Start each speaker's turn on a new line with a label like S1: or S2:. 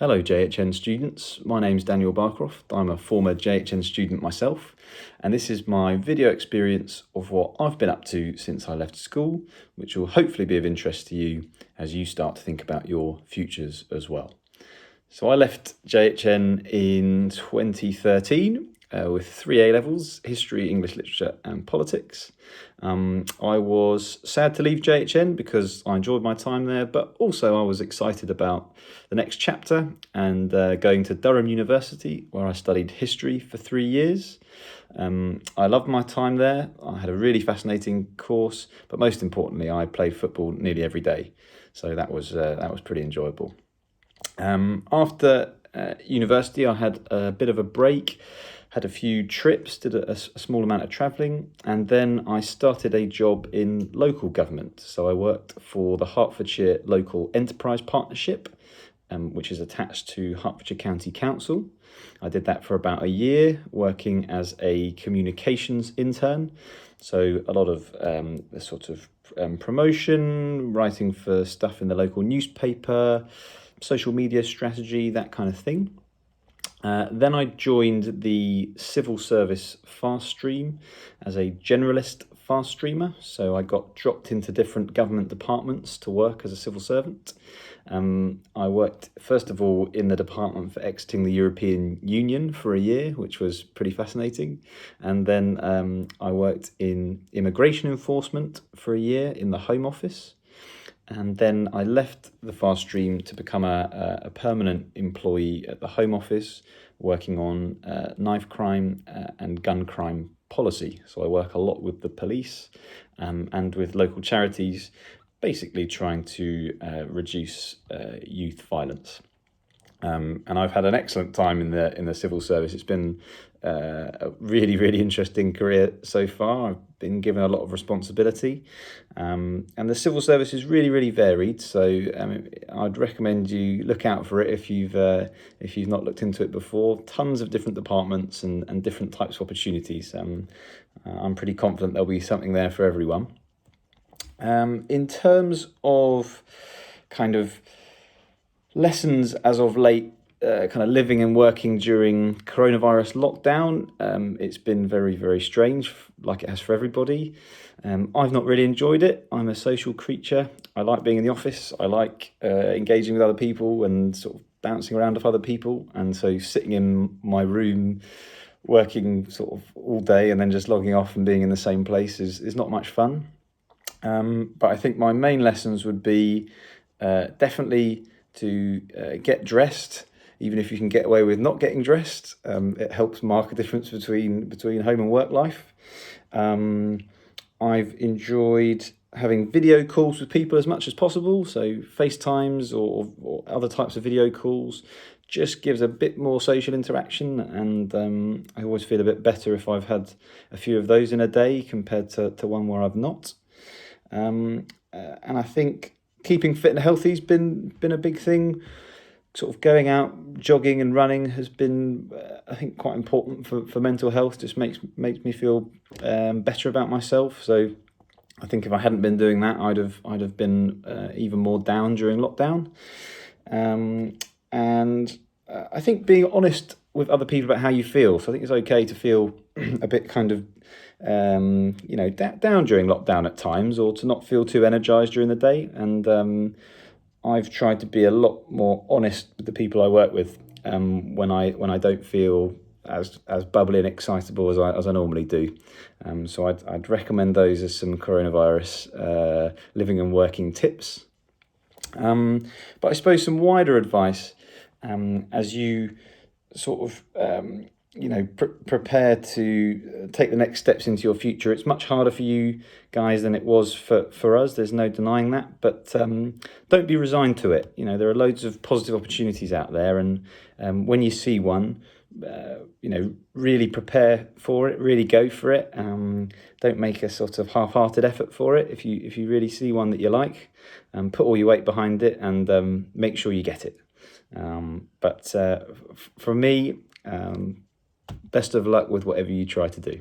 S1: Hello JHN students, my name's Daniel Barcroft. I'm a former JHN student myself, and this is my video experience of what I've been up to since I left school, which will hopefully be of interest to you as you start to think about your futures as well. So I left JHN in 2013 with 3 A-levels, History, English Literature and Politics. I was sad to leave JHN because I enjoyed my time there, but also I was excited about the next chapter and going to Durham University, where I studied history for 3 years. I loved my time there. I had a really fascinating course, but most importantly, I played football nearly every day. So that was pretty enjoyable. After university, I had a bit of a break, had a few trips, did a small amount of travelling, and then I started a job in local government. So I worked for the Hertfordshire Local Enterprise Partnership, which is attached to Hertfordshire County Council. I did that for about a year, working as a communications intern. So a lot of the sort of promotion, writing for stuff in the local newspaper, social media strategy, that kind of thing. Then I joined the civil service fast stream as a generalist fast streamer. So I got dropped into different government departments to work as a civil servant. I worked, first of all, in the department for exiting the European Union for a year, which was pretty fascinating. And then I worked in immigration enforcement for a year in the Home Office. And then I left the fast stream to become a permanent employee at the Home Office, working on knife crime and gun crime policy. So I work a lot with the police and with local charities, basically trying to reduce youth violence. And I've had an excellent time in the civil service. It's been a really, really interesting career so far. I've been given a lot of responsibility, and the civil service is really, really varied. So I'd recommend you look out for it if you've not looked into it before. Tons of different departments and different types of opportunities. I'm pretty confident there'll be something there for everyone. In terms of kind of lessons as of late, kind of living and working during coronavirus lockdown, it's been very, very strange, like it has for everybody. I've not really enjoyed it. I'm a social creature. I like being in the office. I like engaging with other people and sort of bouncing around with other people. And so sitting in my room, working sort of all day and then just logging off and being in the same place is not much fun. But I think my main lessons would be definitely to get dressed, even if you can get away with not getting dressed. It helps mark a difference between home and work life. I've enjoyed having video calls with people as much as possible, so FaceTimes or other types of video calls just gives a bit more social interaction, and I always feel a bit better if I've had a few of those in a day compared to one where I've not. And I think keeping fit and healthy has been a big thing. Sort of going out, jogging and running has been, I think, quite important for mental health. Just makes me feel better about myself. So I think if I hadn't been doing that, I'd have been even more down during lockdown. And I think being honest with other people about how you feel. So I think it's okay to feel a bit kind of down during lockdown at times, or to not feel too energized during the day. And I've tried to be a lot more honest with the people I work with when I don't feel as bubbly and excitable as I normally do. So I'd recommend those as some coronavirus living and working tips. But I suppose some wider advice as you sort of prepare to take the next steps into your future. It's much harder for you guys than it was for us. There's no denying that, but don't be resigned to it. There are loads of positive opportunities out there, and when you see one, really prepare for it, really go for it. Don't make a sort of half-hearted effort for it. If you really see one that you like, put all your weight behind it and make sure you get it. But for me, best of luck with whatever you try to do.